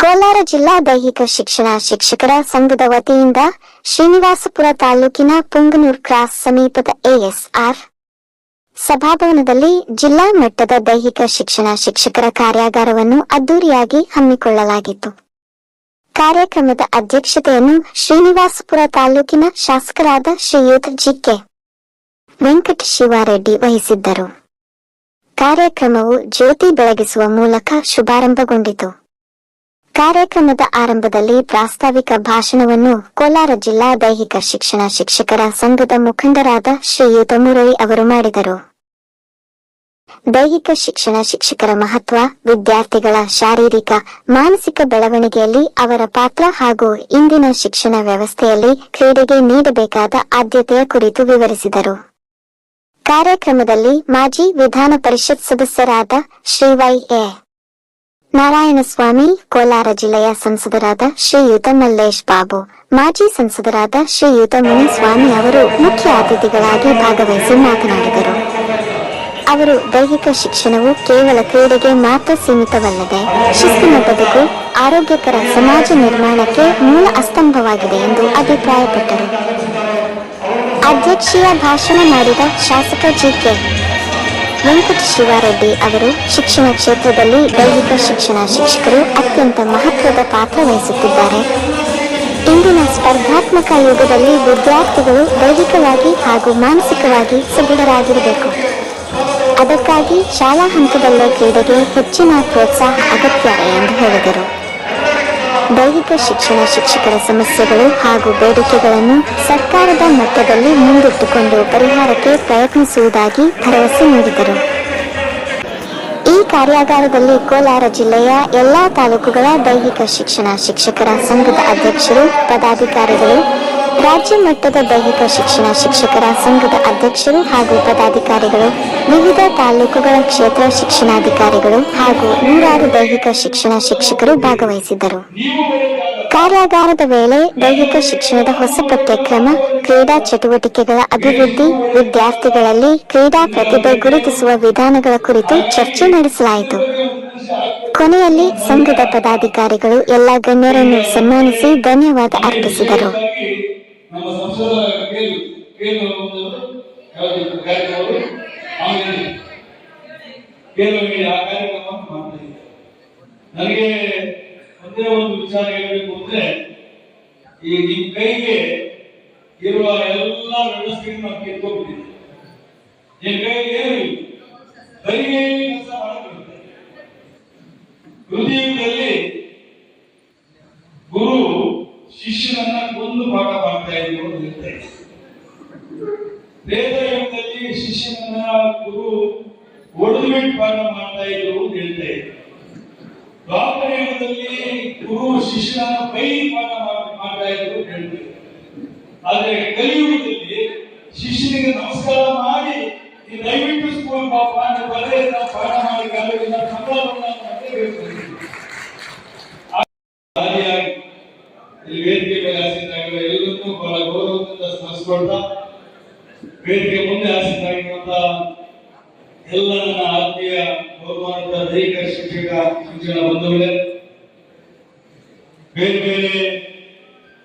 ಕೋಲಾರ ಜಿಲ್ಲಾ ದೈಹಿಕ ಶಿಕ್ಷಣ ಶಿಕ್ಷಕರ ಸಂಘದ ವತಿಯಿಂದ ಶ್ರೀನಿವಾಸಪುರ ತಾಲೂಕಿನ ಪುಂಗನೂರ್ ಕ್ರಾಸ್ ಸಮೀಪದ ಎಎಸ್ಆರ್ ಸಭಾಭವನದಲ್ಲಿ ಜಿಲ್ಲಾ ಮಟ್ಟದ ದೈಹಿಕ ಶಿಕ್ಷಣ ಶಿಕ್ಷಕರ ಕಾರ್ಯಾಗಾರವನ್ನು ಅದ್ದೂರಿಯಾಗಿ ಹಮ್ಮಿಕೊಳ್ಳಲಾಗಿತ್ತು. ಕಾರ್ಯಕ್ರಮದ ಅಧ್ಯಕ್ಷತೆಯನ್ನು ಶ್ರೀನಿವಾಸಪುರ ತಾಲೂಕಿನ ಶಾಸಕರಾದ ಶ್ರೀಯುತ ಜಿಕೆ ವೆಂಕಟಶಿವಾರೆಡ್ಡಿ ವಹಿಸಿದ್ದರು. ಕಾರ್ಯಕ್ರಮವು ಜ್ಯೋತಿ ಬೆಳಗಿಸುವ ಮೂಲಕ ಶುಭಾರಂಭಗೊಂಡಿತು. ಕಾರ್ಯಕ್ರಮದ ಆರಂಭದಲ್ಲಿ ಪ್ರಾಸ್ತಾವಿಕ ಭಾಷಣವನ್ನು ಕೋಲಾರ ಜಿಲ್ಲಾ ದೈಹಿಕ ಶಿಕ್ಷಣ ಶಿಕ್ಷಕರ ಸಂಘದ ಮುಖಂಡರಾದ ಶ್ರೀಯುತ ಮುರಳಿ ಅವರು ಮಾಡಿದರು. ದೈಹಿಕ ಶಿಕ್ಷಣ ಶಿಕ್ಷಕರ ಮಹತ್ವ, ವಿದ್ಯಾರ್ಥಿಗಳ ಶಾರೀರಿಕ, ಮಾನಸಿಕ ಬೆಳವಣಿಗೆಯಲ್ಲಿ ಅವರ ಪಾತ್ರ ಹಾಗೂ ಇಂದಿನ ಶಿಕ್ಷಣ ವ್ಯವಸ್ಥೆಯಲ್ಲಿ ಕ್ರೀಡೆಗೆ ನೀಡಬೇಕಾದ ಆದ್ಯತೆಯ ಕುರಿತು ವಿವರಿಸಿದರು. ಕಾರ್ಯಕ್ರಮದಲ್ಲಿ ಮಾಜಿ ವಿಧಾನ ಪರಿಷತ್ ಸದಸ್ಯರಾದ ಶ್ರೀ ವೈ.ಎ. ನಾರಾಯಣಸ್ವಾಮಿ, ಕೋಲಾರ ಜಿಲ್ಲೆಯ ಸಂಸದರಾದ ಶ್ರೀಯುತ ಮಲ್ಲೇಶ್ ಬಾಬು, ಮಾಜಿ ಸಂಸದರಾದ ಶ್ರೀಯುತ ಮುನಿಸ್ವಾಮಿ ಅವರು ಮುಖ್ಯ ಅತಿಥಿಗಳಾಗಿ ಭಾಗವಹಿಸಿ ಮಾತನಾಡಿದರು. ಅವರು ದೈಹಿಕ ಶಿಕ್ಷಣವು ಕೇವಲ ಕ್ರೀಡೆಗೆ ಮಾತ್ರ ಸೀಮಿತವಲ್ಲದೆ ಶಿಸ್ತಿನ ಬದುಕು, ಆರೋಗ್ಯಕರ ಸಮಾಜ ನಿರ್ಮಾಣಕ್ಕೆ ಮೂಲ ಅಸ್ತಂಭವಾಗಿದೆ ಎಂದು ಅಭಿಪ್ರಾಯಪಟ್ಟರು. ಅಧ್ಯಕ್ಷೀಯ ಭಾಷಣ ಮಾಡಿದ ಶಾಸಕ ಜಿಕೆ ವೆಂಕಟಶಿವಾರೆಡ್ಡಿ ಅವರು ಶಿಕ್ಷಣ ಕ್ಷೇತ್ರದಲ್ಲಿ ದೈಹಿಕ ಶಿಕ್ಷಣ ಶಿಕ್ಷಕರು ಅತ್ಯಂತ ಮಹತ್ವದ ಪಾತ್ರ ವಹಿಸುತ್ತಿದ್ದಾರೆ. ಇಂದಿನ ಸ್ಪರ್ಧಾತ್ಮಕ ಯುಗದಲ್ಲಿ ವಿದ್ಯಾರ್ಥಿಗಳು ದೈಹಿಕವಾಗಿ ಹಾಗೂ ಮಾನಸಿಕವಾಗಿ ಸದೃಢರಾಗಿರಬೇಕು. ಅದಕ್ಕಾಗಿ ಶಾಲಾ ಹಂತದಲ್ಲೇ ಕ್ರೀಡೆಗೆ ಹೆಚ್ಚಿನ ಪ್ರೋತ್ಸಾಹ ಅಗತ್ಯ ಎಂದು ಹೇಳಿದರು. ದೈಹಿಕ ಶಿಕ್ಷಣ ಶಿಕ್ಷಕರ ಸಮಸ್ಯೆಗಳು ಹಾಗೂ ಬೇಡಿಕೆಗಳನ್ನು ಸರ್ಕಾರದ ಮಟ್ಟದಲ್ಲಿ ಮುಂದಿಟ್ಟುಕೊಂಡು ಪರಿಹಾರಕ್ಕೆ ಪ್ರಯತ್ನಿಸುವುದಾಗಿ ಭರವಸೆ ನೀಡಿದರು. ಈ ಕಾರ್ಯಾಗಾರದಲ್ಲಿ ಕೋಲಾರ ಜಿಲ್ಲೆಯ ಎಲ್ಲಾ ತಾಲೂಕುಗಳ ದೈಹಿಕ ಶಿಕ್ಷಣ ಶಿಕ್ಷಕರ ಸಂಘದ ಅಧ್ಯಕ್ಷರು, ಪದಾಧಿಕಾರಿಗಳು, ರಾಜ್ಯ ಮಟ್ಟದ ದೈಹಿಕ ಶಿಕ್ಷಣ ಶಿಕ್ಷಕರ ಸಂಘದ ಅಧ್ಯಕ್ಷರು ಹಾಗೂ ಪದಾಧಿಕಾರಿಗಳು, ವಿವಿಧ ತಾಲೂಕುಗಳ ಕ್ಷೇತ್ರ ಶಿಕ್ಷಣಾಧಿಕಾರಿಗಳು ಹಾಗೂ ನೂರಾರು ದೈಹಿಕ ಶಿಕ್ಷಣ ಶಿಕ್ಷಕರು ಭಾಗವಹಿಸಿದ್ದರು. ಕಾರ್ಯಾಗಾರದ ವೇಳೆ ದೈಹಿಕ ಶಿಕ್ಷಣದ ಹೊಸ ಪಠ್ಯಕ್ರಮ, ಕ್ರೀಡಾ ಚಟುವಟಿಕೆಗಳ ಅಭಿವೃದ್ಧಿ, ವಿದ್ಯಾರ್ಥಿಗಳಲ್ಲಿ ಕ್ರೀಡಾ ಪ್ರತಿಭೆ ಗುರುತಿಸುವ ವಿಧಾನಗಳ ಕುರಿತು ಚರ್ಚೆ ನಡೆಸಲಾಯಿತು. ಕೊನೆಯಲ್ಲಿ ಸಂಘದ ಪದಾಧಿಕಾರಿಗಳು ಎಲ್ಲ ಗಣ್ಯರನ್ನು ಸನ್ಮಾನಿಸಿ ಧನ್ಯವಾದ ಅರ್ಪಿಸಿದರು. ನನಗೆ ಒಂದೇ ಒಂದು ವಿಚಾರ ಹೇಳಬೇಕು ಅಂದ್ರೆ, ಈ ನಿಮ್ ಕೈಗೆ ಇರುವ ಎಲ್ಲ ವ್ಯವಸ್ಥೆಯನ್ನು ನಾವು ಕಿತ್ಕೊಂಡ್ಬಿಟ್ಟಿದ್ದೀವಿ. ನಿಮ್ ಕೈಗೆ ಏನು ಬರಿಗೆ ಕೆಲಸ ಮಾಡಬೇಕು. ಹೃದಯದಲ್ಲಿ ಗುರು ಶಿಷ್ಯನನ್ನ ಕೊಂದು ಪಾಠ ಮಾಡ್ತಾ ಇದ್ರು ಅಂತ ಹೇಳ್ತಾ ಇದ್ರು. ವೇದಯುಗದಲ್ಲಿ ಶಿಷ್ಯನನ್ನ ಗುರು ಒಡೆದು ಬಿಟ್ಟು ಪಾಠ ಮಾಡ್ತಾ ಇದ್ರು ಅಂತ ಹೇಳ್ತಾ ಇದ್ರು. ದ್ವಾಪರಯುಗದಲ್ಲಿ ಗುರು ಶಿಷ್ಯನನ್ನ ಕೈ ಪಾಠ ಮಾಡ್ತಾ ಇದ್ರು ಅಂತ ಹೇಳ್ತಾ ಇದ್ರು. ಆದ್ರೆ ಕಲಿಯುಗದಲ್ಲಿ ಶಿಷ್ಯನಿಗೆ ನಮಸ್ಕಾರ ಮಾಡಿ ಈ ದಯವಿಟ್ಟು ಸ್ಕೂಲ್ ಪಾಪ ಅಂತ ಬರೇ ಪಾಠ ಮಾಡಿ ಕಾಲೇಜಿನ ಸಂಬಳವನ್ನು ವೇದಿಕೆ ಮೇಲೆ ಆಸೀನರಾಗಿರುವ ಎಲ್ಲರನ್ನೂ ಬಹಳ ಗೌರವದಿಂದ ಸ್ಮರಿಸಿಕೊಳ್ತಾ, ವೇದಿಕೆ ಮುಂದೆ ಆಸೀನರಾಗಿರುವಂತ ಎಲ್ಲ ನನ್ನ ಆತ್ಮೀಯ ಗೌರವಾನ್ವಿತ ದೈಹಿಕ ಶಿಕ್ಷಕ ಶಿಕ್ಷಣ ಬಂಧುಗಳೇ, ಬೇರೆ ಬೇರೆ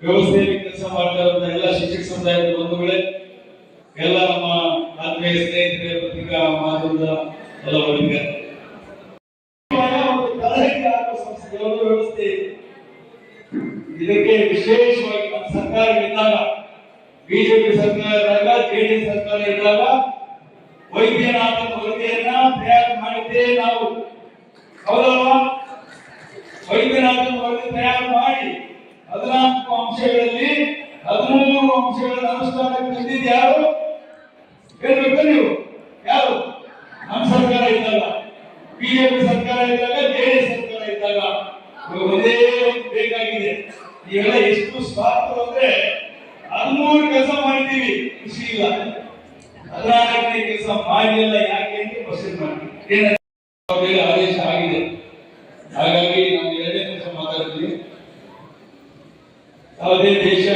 ವ್ಯವಸ್ಥೆಯಲ್ಲಿ ಕೆಲಸ ಮಾಡ್ತಾ ಇರುವಂತಹ ಎಲ್ಲ ಶಿಕ್ಷಕ ಸಮುದಾಯದ ಬಂಧುಗಳೇ, ಎಲ್ಲ ನಮ್ಮ ಆತ್ಮೀಯ ಸ್ನೇಹಿತರೆ, ಪತ್ರಿಕಾ ಮಾಧ್ಯಮದ ಎಲ್ಲ ವರ್ಗ, ವ್ಯವಸ್ಥೆ ಇದಕ್ಕೆ ವಿಶೇಷವಾಗಿ ನಮ್ಮ ಸರ್ಕಾರ ಇದ್ದಾಗ, ಬಿಜೆಪಿ ಸರ್ಕಾರ ಇದ್ದಾಗ, ಜೆಡಿಎಸ್ ಸರ್ಕಾರ ಇದ್ದಾಗ ವೈದ್ಯನಾಥ ವರದಿಯನ್ನ ತಯಾರು ಮಾಡಿದ್ದೇ ನಾವು. ಹೌದಲ್ವಾ? ವೈದ್ಯನಾಥ ವರದಿ ತಯಾರು ಮಾಡಿ 14 ಅಂಶಗಳಲ್ಲಿ 13 ಅಂಶಗಳ ಅನುಷ್ಠಾನಕ್ಕೆ ತಂದಿದ್ದು ಯಾರು? ಹೇಳ್ಬೇಕು ನೀವು. ಯಾರು? ನಮ್ಮ ಸರ್ಕಾರ ಇದ್ದಾಗ, ಬಿಜೆಪಿ ಸರ್ಕಾರ ಇದ್ದಾಗ, ಜೆಡಿಎಸ್ ಸರ್ಕಾರ ಇದ್ದಾಗ ಒಂದೇ ಬೇಕಾಗಿದೆ. ನೀವೆಲ್ಲ ಎಷ್ಟು ಸ್ವಾರ್ಥ ಅಂದ್ರೆ 13 ಕೆಲಸ ಮಾಡಿದ್ದೀವಿ, ಖುಷಿ ಇಲ್ಲ. 14ನೇ ಕೆಲಸ ಮಾಡಿಲ್ಲ. ಯಾಕೆ ಅಂತ ಕ್ವಶನ್ ಮಾಡ್ತೀವಿ. ಆದೇಶ ಆಗಿದೆ. ಹಾಗಾಗಿ ನಾವು 2ನೇ ನಿಮಿಷ ಮಾತಾಡ್ತೀವಿ. ಯಾವುದೇ ದೇಶ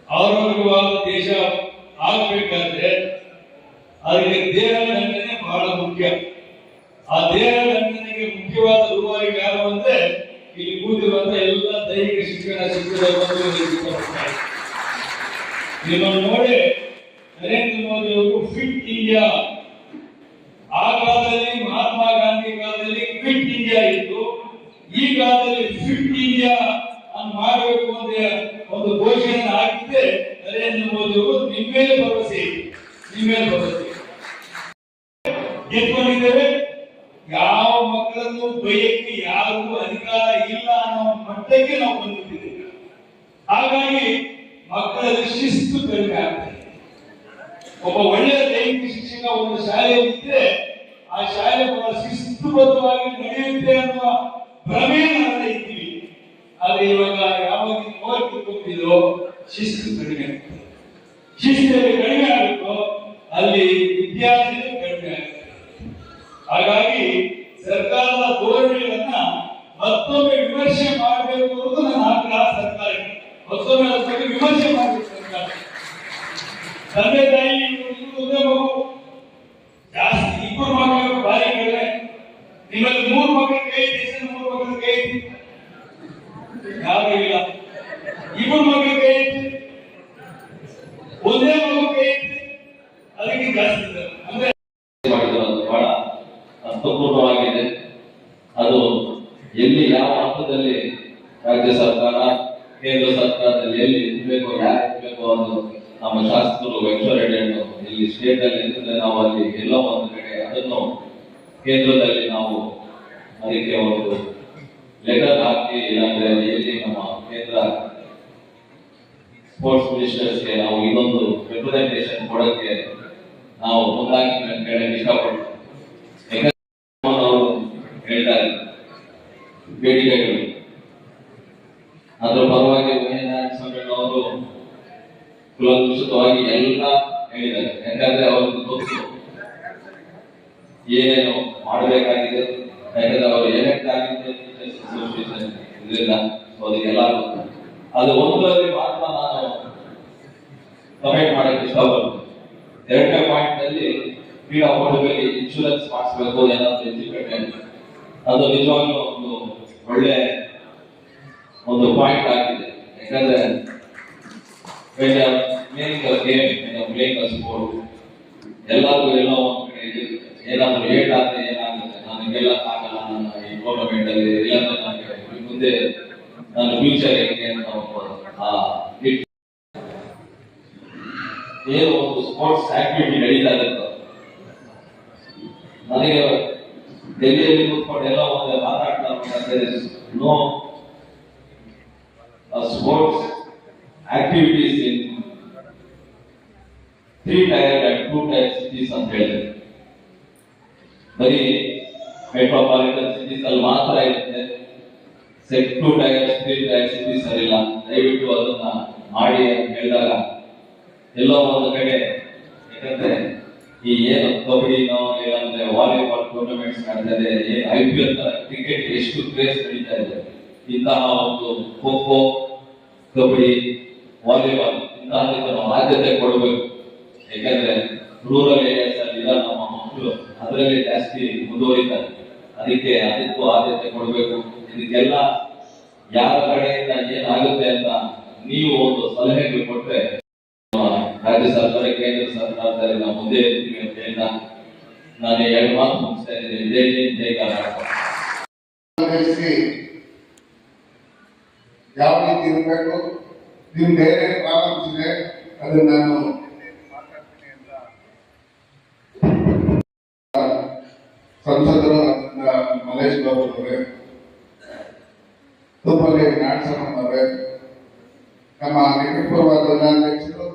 ಆರೋಗ್ಯವಾದ ದೇಶ ಆಗ್ಬೇಕಾದ್ರೆ ಅದಕ್ಕೆ ದೇಹ ದಂಡನೆ ಬಹಳ ಮುಖ್ಯ. ಆ ದೇಹ ದಂಡನೆಗೆ ಮುಖ್ಯವಾದ ರೂವಾರಿ ಯಾರು ಅಂದ್ರೆ ನಿಮ್ಮನ್ನು ನೋಡಿ ನರೇಂದ್ರ ಮೋದಿ ಅವರು ಫಿಟ್ ಇಂಡಿಯಾ, ಆ ಕಾಲದಲ್ಲಿ ಮಹಾತ್ಮ ಗಾಂಧಿ ಕಾಲದಲ್ಲಿ ಕ್ವಿಟ್ ಇಂಡಿಯಾ ಇತ್ತು, ಈ ಕಾಲದಲ್ಲಿ ಫಿಟ್ ಇಂಡಿಯಾ ಅನ್ನು ಮಾಡಬೇಕು ಅಂತ ಒಂದು ಘೋಷಣೆ ಹಾಕಿದ್ದೆ ನರೇಂದ್ರ ಮೋದಿ ಅವರು. ನಿಮ್ಮ ಮೇಲೆ ಭರವಸೆ ಗೆದ್ಕೊಂಡಿದ್ದೇವೆ. ಯಾವ ಮಕ್ಕಳನ್ನು ಬೈಯಕ್ಕೆ ಯಾರಿಗೂ ಅಧಿಕಾರ ಇಲ್ಲ ಅನ್ನೋ ಮಟ್ಟಕ್ಕೆ ನಾವು ಬಂದಿದ್ದೇವೆ. ಹಾಗಾಗಿ ಮಕ್ಕಳಲ್ಲಿ ಶಿಸ್ತು ಕಡಿಮೆ ಆಗ್ತದೆ. ಒಬ್ಬ ಒಳ್ಳೆಯ ದೈಹಿಕ ಶಿಕ್ಷಕ ಒಂದು ಶಾಲೆಯಲ್ಲಿದ್ದರೆ ಆ ಶಾಲೆ ಬಹಳ ಶಿಸ್ತುಬದ್ಧವಾಗಿ ನಡೆಯುತ್ತೆ ಅನ್ನುವ ಭ್ರಮೆಯನ್ನು ಇದ್ದೀವಿ. ಆದ್ರೆ ಇವಾಗ ಯಾವಾಗ ನೋಡ್ತಿದ್ದೋ ಶಿಸ್ತು ಕಡಿಮೆ ಆಗ್ತದೆ. ಶಿಸ್ತಿನಲ್ಲಿ ಕಡಿಮೆ ಆಗುತ್ತೋ ಅಲ್ಲಿ ವಿದ್ಯಾರ್ಥಿಗಳು ಕಡಿಮೆ ಆಗ್ತದೆ. ಹಾಗಾಗಿ ಸರ್ಕಾರದ ಧೋರಣೆಗಳನ್ನ ಮತ್ತೊಮ್ಮೆ ವಿಮರ್ಶೆ ಮಾಡಬೇಕು ಅನ್ನೋದು ನನ್ನ ಆಗ್ರಹ. ಸರ್ಕಾರಕ್ಕೆ ಮತ್ತೊಮ್ಮೆ ಅದ್ರ ಬಗ್ಗೆ ವಿಮರ್ಶೆ ಮಾಡಬೇಕು. ಸರ್ಕಾರ ತಂದೆ ತಾಯಿ ಒಂದೇ ಮಗು ಜಾಸ್ತಿ, ಇಬ್ಬರು ಮಕ್ಕಳು ಭಾರಿ ಕಡಿಮೆ. ನಿಮ್ಮಲ್ಲಿ 3 ಮಕ್ಕಳ ಕೈ ಐತಿ, 3 ಮಕ್ಕಳ ಕೈ ಐತಿ, ಯಾರು ಇಲ್ಲ. 2 ಮಕ್ಕಳ ಕೈ ಐತಿ, ಒಂದೇ ಮಗು ಕೈ ಐತಿ, ಅದಕ್ಕೆ ಜಾಸ್ತಿ ಇದೆ. ಅಂದ್ರೆ ಬಹಳ ಅರ್ಥಪೂರ್ಣವಾಗಿದೆ. ಅದು ಎಲ್ಲಿ ಯಾವ ಹಂತದಲ್ಲಿ ರಾಜ್ಯ ಸರ್ಕಾರ, ಕೇಂದ್ರ ಸರ್ಕಾರದಲ್ಲಿ ಎಲ್ಲಿ ಇರಬೇಕು, ಯಾರು ಇರಬೇಕು ಅದು ನಮ್ಮ ಶಾಸಕರು ವೆಂಚೂರಿಟಿ ಇಲ್ಲಿ ಸ್ಟೇಟ್ ಅಲ್ಲಿ ಇರ್ತದೆ. ನಾವು ಅಲ್ಲಿ ಎಲ್ಲ ಒಂದು ಕಡೆ ಅದನ್ನು ಕೇಂದ್ರದಲ್ಲಿ ನಾವು ಅದಕ್ಕೆ ಒಂದು ಲೆಟರ್ ಹಾಕಿ, ಇಲ್ಲಾಂದ್ರೆ ಎಲ್ಲಿ ನಮ್ಮ ಕೇಂದ್ರ ಸ್ಪೋರ್ಟ್ಸ್ ಮಿನಿಸ್ಟರ್ಸ್ಗೆ ನಾವು ಇನ್ನೊಂದು ರೆಪ್ರೆಸೆಂಟೇಷನ್ ಕೊಡಕ್ಕೆ ನಾವು ಮುಂದಾಗಿ ಹೇಳಕ್ಕೆ ಇಷ್ಟಪಡ್ತೀವಿ. ಅವರು ಹೇಳ್ತಾರೆ ಬೇಡಿಕೆಗಳು, ಅದರ ಪರವಾಗಿ ಅವರು ಕುಲಂಕುಷವಾಗಿ ಎಲ್ಲ ಹೇಳಿದ್ದಾರೆ. ಯಾಕಂದ್ರೆ ಅವ್ರಿಗೆ ಗೊತ್ತು ಏನೇನು ಮಾಡಬೇಕಾಗಿದೆ. ಯಾಕಂದ್ರೆ ಅವರು ಎಲೆಕ್ಟ್ ಆಗಿದ್ದೆ ಅಸೋಸಿಯೇಷನ್ ಇದರಿಂದ ಅದಕ್ಕೆಲ್ಲ ಗೊತ್ತು. ಅದು ಒಂದರಲ್ಲಿ ಮಾತ್ರ ನಾನು ಕಮೆಂಟ್ ಮಾಡಕ್ಕೆ ಇಷ್ಟಪಡ್ತೀನಿ. 2ನೇ ಪಾಯಿಂಟ್ ನಲ್ಲಿ ಕ್ರೀಡಾಪಟುಗಳಿಗೆ ಇನ್ಶೂರೆನ್ಸ್ ಮಾಡಿಸ್ಬೇಕು ಏನಾದ್ರು ಹೆಚ್ಚು ಕಡಿಮೆ, ಅದು ನಿಜವಾಗ್ಲೂ ಒಳ್ಳೆ ಒಂದು ಪಾಯಿಂಟ್ ಆಗಿದೆ. ಯಾಕಂದ್ರೆ ಪ್ಲೇಯಿಂಗ್ ಸ್ಪೋರ್ಟ್ ಎಲ್ಲರಿಗೂ ಎಲ್ಲೋ ಒಂದ್ ಕಡೆ ಏನಾದ್ರು ಏಟ್ ಆದ್ರೆ ಏನಾಗುತ್ತೆ, ನಾನು ಗೆಲ್ಲ ಆಗಲ್ಲ, ನಾನು ಈ ಟೂರ್ನಮೆಂಟ್ ಅಲ್ಲಿ ಇಲ್ಲ, ನನಗೆ ಮುಂದೆ ನಾನು ಫ್ಯೂಚರ್ ಹೇಗೆ ಅಂತ ಏನು ಒಂದು ಸ್ಪೋರ್ಟ್ಸ್ ಆಕ್ಟಿವಿಟಿ ನಡೀತಾ ಇರುತ್ತೆ. ನನಗೆ ಡೆಲ್ಲಿಯಲ್ಲಿ ಕೂತ್ಕೊಂಡು ಎಲ್ಲ ಒಂದು ಮಾತಾಡ್ತಾ no sports activities in 3 tier and 2 tier cities ಅಂತ ಹೇಳಿದ್ರೆ ಬರೀ ಮೆಟ್ರೋಪಾಲಿಟನ್ ಸಿಟೀಸ್ ಅಲ್ಲಿ ಮಾತ್ರ ಇರುತ್ತೆ. 2 tier 3 tier ಸಿಟೀಸ್ ಅಲ್ಲಿಲ್ಲ. ದಯವಿಟ್ಟು ಅದನ್ನ ಮಾಡಿ ಅಂತ ಹೇಳಿದಾಗ ಎಲ್ಲೋ ಒಂದು ಕಡೆ, ಯಾಕಂದ್ರೆ ಈ ಏನು ಕಬಡ್ಡಿನೋ ಇಲ್ಲಾಂದ್ರೆ ವಾಲಿಬಾಲ್ ಟೂರ್ನಮೆಂಟ್ಸ್ ನಡೆದಿದೆ, IPL ತರ ಕ್ರಿಕೆಟ್ ಎಷ್ಟು ಕ್ರೇಜ್ ನಡೀತಾ ಇದೆ, ಇಂತಹ ಒಂದು ಖೋ ಖೋ, ಕಬಡ್ಡಿ, ವಾಲಿಬಾಲ್ ಇಂತಹದಕ್ಕೆ ನಾವು ಆದ್ಯತೆ ಕೊಡಬೇಕು. ಯಾಕಂದ್ರೆ ರೂರಲ್ ಏರಿಯಾಸ್ ಅಲ್ಲಿ ನಮ್ಮ ಮಕ್ಕಳು ಅದರಲ್ಲಿ ಜಾಸ್ತಿ ಮುಂದುವರಿತಾರೆ. ಅದಕ್ಕೂ ಆದ್ಯತೆ ಕೊಡಬೇಕು. ಇದಕ್ಕೆಲ್ಲ ಯಾರ ಕಡೆಯಿಂದ ಏನಾಗುತ್ತೆ ಅಂತ ನೀವು ಒಂದು ಸಲಹೆಗಳು ಕೊಟ್ರೆ ರಾಜ್ಯ ಸರ್ಕಾರ, ಕೇಂದ್ರ ಸರ್ಕಾರದಲ್ಲಿ ನಾವು ಮುಂದೆ ಇರ್ತೀವಿ ಅಂತ ಹೇಳಿದ ನಾನು 2 ಮಾತು ಮುಗಿಸ್ತಾ ಇದ್ದೀನಿ. ಜೈ ಹಿಂದ್, ಜೈ ಕರ್ನಾಟಕ. ಯಾವ ರೀತಿ ಇರಬೇಕು, ನೀವು ಬೇರೆ ಪ್ರಾರಂಭಿಸಿದೆ ಅದನ್ನ ನಾನು ಸಂಸದರು ಮಲೇಶ್ ಬಾಬು ಅವರೇ, ತುಪ್ಪಲ್ಲಿ ನಾಡಸಮನ್ ಅವರೇ, ನಮ್ಮ ನಿಕಟಪೂರ್ವ ಜಿಲ್ಲಾಧ್ಯಕ್ಷರು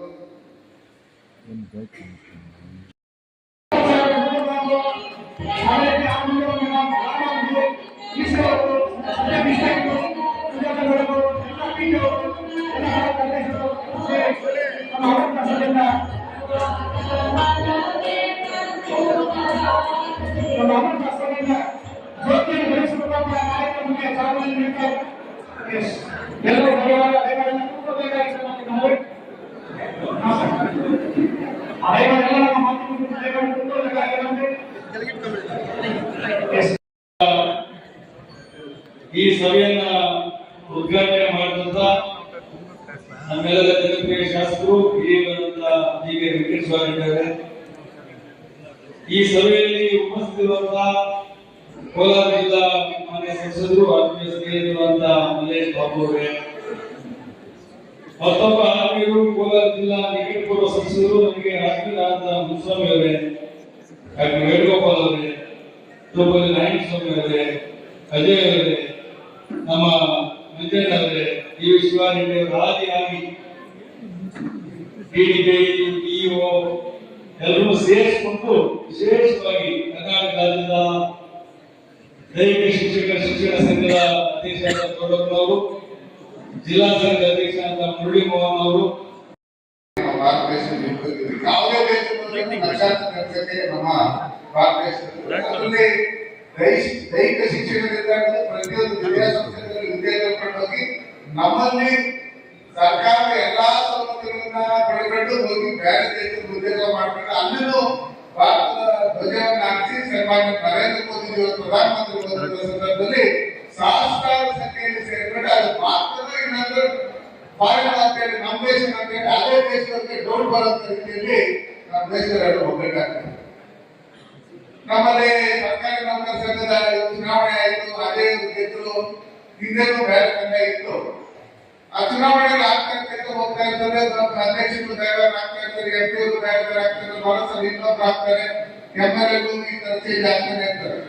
ಈ ಸಭೆಯನ್ನ ಉದ್ಘಾಟನೆ ಮಾಡಿದಂತ ನಮ್ಮೆಲ್ಲರ ಜನಪ್ರಿಯ ಶಾಸಕರು ಹಿರಿಯರಾದಂತ ಡಿ ಕೆ ವೆಂಕಟೇಶ್ವರ ಅವರೇ, ಈ ಸಭೆಯಲ್ಲಿ ಉಪಸ್ಥಿತರಿರುವಂತಹ ಕೋಲಾರ ಜಿಲ್ಲಾ ಮಾನ್ಯ ಸಂಸದರು ಆತ್ಮೀಯ ಸ್ನೇಹಿತರಾದಂತಹ ಮಲ್ಲೇಶ್ ಬಾಬು ಅವರೇ, ಮತ್ತೊಬ್ಬ ಆತ್ಮೀಯರು ಕೋಲಾರ ಜಿಲ್ಲಾ ನಿಕಟಪೂರ್ವ ಸಂಸದರು ನನಗೆ ಆತ್ಮೀಯರಾದಂತಹ ಮುನ್ಸ್ವಾಮಿ ಅವರೇ, ಡಾಕ್ಟರ್ ವೇಣುಗೋಪಾಲ್ ಅವರೇ, ತಿರುಪತಿ ನಾರಾಯಣಸ್ವಾಮಿ ಅವರೇ, ಅಜಯ್ ಅವರೇ, ನಮ್ಮ ಮಂಜಣ್ಣ ಅವರೇ, ಈ ಶಿವಾರೆಡ್ಡಿ ಅವರ ಆದಿಯಾಗಿ ಡಿಇಒ ಎಲ್ಲರೂ ಸೇರಿಸಿಕೊಂಡು ವಿಶೇಷವಾಗಿ ಕರ್ನಾಟಕ ರಾಜ್ಯದ ದೈಹಿಕ ಶಿಕ್ಷಕರ ಶಿಕ್ಷಣ ಸಂಘದ ಅಧ್ಯಕ್ಷರಾದ ಗೌಡಪ್ಪನವರು, ಜಿಲ್ಲಾ ಸಂಘದ ಅಧ್ಯಕ್ಷರಾದ ಮುರಳಿ ಮೋಹನ್ ಅವರು, ಭಾರತ ದೇಶದಲ್ಲಿ ಯಾವುದೇ ದೇಶದಲ್ಲಿ ನಮ್ಮ ಭಾರತ ದೇಶದಲ್ಲಿ ದೈಹಿಕ ಶಿಕ್ಷಣದಿಂದ ಪ್ರತಿಯೊಂದು ವಿದ್ಯಾಸಂಸ್ಥೆಗಳಲ್ಲಿ ವಿದ್ಯಾರ್ಥಿಗಳು ಹೋಗಿ ನಮ್ಮಲ್ಲಿ ಸರ್ಕಾರದ ಎಲ್ಲಾ ಸವಲತ್ತುಗಳನ್ನ ಪಡೆದುಕೊಂಡು ಹೋಗಿ ಬೇರೆ ದೇಶದ ಉದ್ಯೋಗ ಮಾಡ್ಕೊಂಡು ಅಲ್ಲಿನೂ ಭಾರತದ ಧ್ವಜವನ್ನು ಹಾರಿಸಿ ಸನ್ಮಾನ್ಯ ನರೇಂದ್ರ ಮೋದಿ ಪ್ರಧಾನಮಂತ್ರಿ ಸಂದರ್ಭದಲ್ಲಿ ಸಹಸ್ರಾರು ಸಂಖ್ಯೆಯಲ್ಲಿ ಸೇರ್ಕೊಂಡು ಅದು ಭಾರತದ ಇನ್ನೊಂದು ಫಾರಿನ್ ಅಂತೇಳಿ ನಮ್ಮ ದೇಶ ಅಂತೇಳಿ ಅದೇ ದೇಶಕ್ಕೆ ಡೋಲ್ ಬರುವಂತ ರೀತಿಯಲ್ಲಿ ನಮ್ಮ ದೇಶದೆರಡು ಒಗ್ಗಟ್ಟಾಗ್ತದೆ. ನಮ್ಮಲ್ಲಿ ಸರ್ಕಾರಿ ನೌಕರ ಸಂಘದ ಚುನಾವಣೆ ಆಯಿತು, ಅದೇ ಗೆದ್ರು, ಹಿಂದೆನೂ ಬೇರೆ ಸಂಘ ಇತ್ತು. ಆ ಚುನಾವಣೆಯಲ್ಲಿ ಹೋಗ್ತಾ ಇರ್ತದೆ, ಅಧ್ಯಕ್ಷರು ಬೇರೆ ಆಗ್ತಾ ಇರ್ತಾರೆ, ಎಂಪಿಗಳು ಬೇರೆ ಆಗ್ತಾರೆ, ಬಹಳ ಇನ್ನೊಬ್ರು ಆಗ್ತಾರೆ, ಎಂಎಲ್ಎಗಳು ಈ ತರ ಚೇಂಜ್ ಆಗ್ತಾನೆ ಇರ್ತಾರೆ.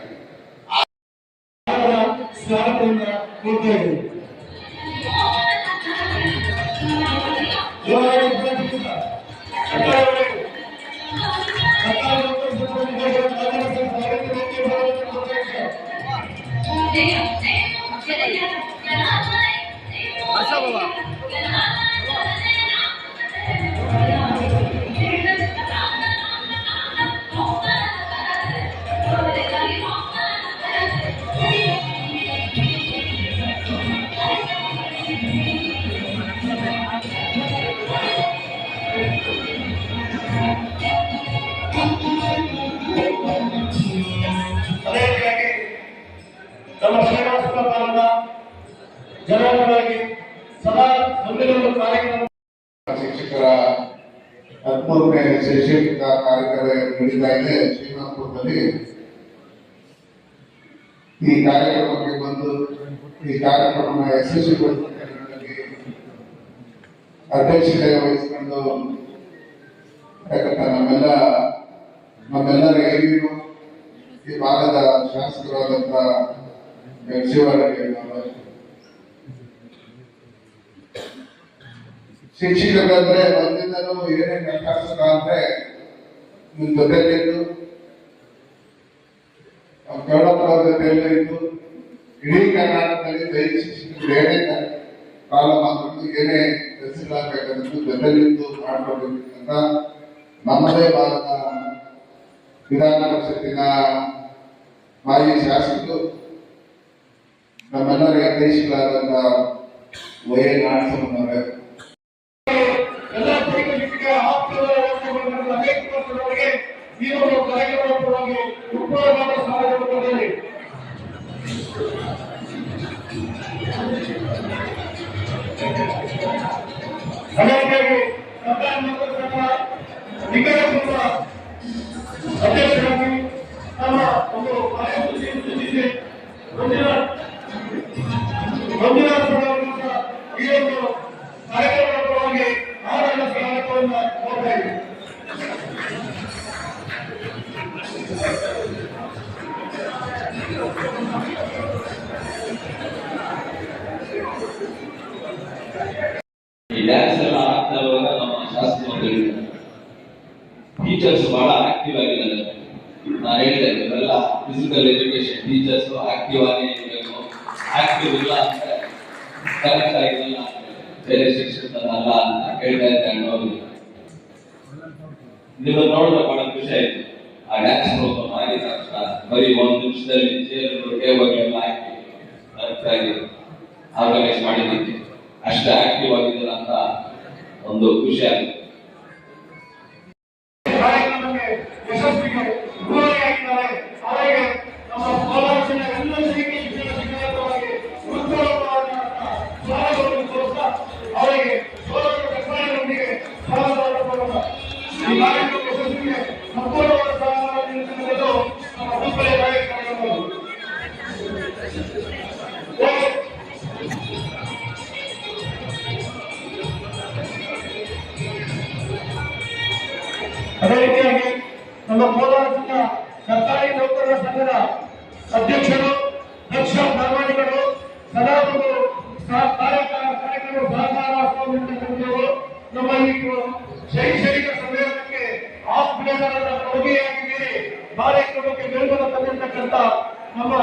ನಮ್ಮ ಶ್ರೀನಿವಾಸ ಪಾಲನ ಜನರನ್ನಾಗಿ ಸದಾ ಮುಂದಿನ ಕಾರ್ಯಕ್ರಮ ಶಿಕ್ಷಕರ 13ನೇ ಶೈಕ್ಷಣಿಕ ಕಾರ್ಯಕ್ರಮ ನಡೀತಾ ಇದೆ ಶ್ರೀನಿವಾಸಪುರದಲ್ಲಿ. ಈ ಕಾರ್ಯಕ್ರಮಕ್ಕೆ ಬಂದು ಈ ಕಾರ್ಯಕ್ರಮ ಯಶಸ್ವಿಗೊಳಿಸುವುದಕ್ಕೆ ಅಧ್ಯಕ್ಷತೆ ವಹಿಸಿಕೊಂಡು ನಮ್ಮೆಲ್ಲರ ಹಿರಿಯರು ಈ ಭಾಗದ ಶಾಸಕರಾದಂತ ಶಿವರೆಡ್ಡಿ ಅವರು, ಶಿಕ್ಷಕರಂದ್ರೆ ಒಂದಿಂದಲೂ ಏನೇ ಕಷ್ಟ ಅಂದ್ರೆ ನಿಮ್ ಜೊತೆಲಿದ್ದು ಗೌಡಪ್ಪರ ಜೊತೆಯಲ್ಲೇ ಇದ್ದು ಇಡೀ ಕರ್ನಾಟಕದಲ್ಲಿ ದೈಹಿಕ ಶಿಕ್ಷಕರು ಏನೇ ಕಾಲ ಮಾತ್ರ ಏನೇ ಕೆಲಸಗಳಾಗಬೇಕಂತ ಜೊತೆಲಿದ್ದು ಮಾಡ್ಕೊಳ್ಬೇಕಂತ ನಮ್ಮದೇ ಭಾಗದ ವಿಧಾನ ಪರಿಷತ್ತಿನ ಮಾಜಿ ಶಾಸಕರು ನಮ್ಮೆಲ್ಲರ ದೇಶಗಳಾದಂತ ವೈ ನಾರಾಯಣಸ್ವಾಮಿ ಎಲ್ಲ ಶಿಕ್ಷಕ ಅನೇಕ ವರ್ಷದವರೆಗೆ ಈ ಒಂದು ಕಾರ್ಯಕ್ರಮವಾಗಿ ಉಪಯೋಗವಾದ ಸಮಾಜದಲ್ಲಿ ಅನೇಕಾಗಿ ಸರ್ಕಾರ ನಿಕಟಪೂರ್ವ ಅಧ್ಯಕ್ಷರಾಗಿ ನಮ್ಮ ಒಂದು ಕಾರ್ಯಸೂಚಿ ಮಂಜುನಾಥ್ ಈ ಒಂದು ಕಾರ್ಯಕ್ರಮದ ಪರವಾಗಿ ಆಡಳಿತ ಸ್ವಾಗತವನ್ನು ಕೋರ್ತಾ ಇದ್ದೀವಿ. ಈ ಡ್ಯಾನ್ಸ್ ಎಲ್ಲ ಆಗ್ತಾ ಇರುವಾಗ ನಮ್ಮ ಶಾಸ್ತ್ರಿ ಟೀಚರ್ಸ್ ಬಹಳ ಆಕ್ಟಿವ್ ಆಗಿದ್ದಾರೆ. ನಾನು ಹೇಳಿದೆ ಇವರೆಲ್ಲ ಫಿಸಿಕಲ್ ಎಜುಕೇಶನ್ ಟೀಚರ್ಸ್ ಆಕ್ಟಿವ್ ಆಗಿ ಇರಬೇಕು, ಆಕ್ಟಿವ್ ಇಲ್ಲ ಅಂದ್ರೆ ಕರೆಕ್ಟ್ ಆಗಿಲ್ಲ ಬೇರೆ ಶಿಕ್ಷಕರಲ್ಲ ಅಂತ ಹೇಳ್ತಾ ಇದ್ದೆ ಅಣ್ಣವ್ರಿಗೆ. ನೀವು ನೋಡಿದ್ರೆ ಬಹಳ ಖುಷಿ ಆಯ್ತು. ಆ ಡ್ಯಾನ್ಸ್ ಪ್ರೋಗ್ರಾಮ್ ಆಗಿದ ತಕ್ಷಣ ಬರೀ 1 ನಿಮಿಷದಲ್ಲಿ ಚೇರ್ ಟೇಬಲ್ ಎಲ್ಲ ಹಾಕಿ ಕರೆಕ್ಟ್ ಆಗಿ ಆರ್ಗನೈಸ್ ಮಾಡಿದ್ದೀವಿ. ಅಷ್ಟೇ ಆಕ್ಟಿವ್ ಆಗಿದ್ದಾರೆ ಅಂತ ಒಂದು ಖುಷಿ ಆಗುತ್ತೆ. ಯಶಸ್ವಿಗೆ ಗುರಿಯಾಗಿದ್ದಾರೆ. ಅವರಿಗೆ ನಮ್ಮ ಕೋಲಾರ ಜಿಲ್ಲೆ ಎಲ್ಲ ಶಿಕ್ಷಕರಾಗಿ ಉತ್ತಮವಾದ ಸ್ವಾಗತವನ್ನು ಕೋರುತ್ತಾ ಅವರಿಗೆ ಅದೇ ರೀತಿಯಾಗಿ ನಮ್ಮ ಕೋಲಾರ ಜಿಲ್ಲಾ ಸರ್ಕಾರಿ ನೌಕರರ ಸಂಘದ ಅಧ್ಯಕ್ಷರು, ದಕ್ಷ ಪ್ರಾಮಾಣಿಕರು, ಸದಾ ಒಂದು ಕಾರ್ಯಕ್ರಮ ಸಹಕಾರ ನಮ್ಮ ಈ ಶೈಕ್ಷಣಿಕ ಸಮ್ಮೇಳನಕ್ಕೆ ಆತ್ಮೀಯರಾದ ಕೊಡುಗೆಯಾಗಿ ನೀಡಿ ಕಾರ್ಯಕ್ರಮಕ್ಕೆ ಬೆಂಬಲ ತಂದಿರತಕ್ಕಂಥ ನಮ್ಮ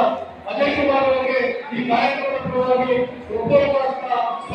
ಅಜಯ್ ಕುಮಾರ್ ಅವರಿಗೆ ಈ ಕಾರ್ಯಕ್ರಮದ ಪರವಾಗಿ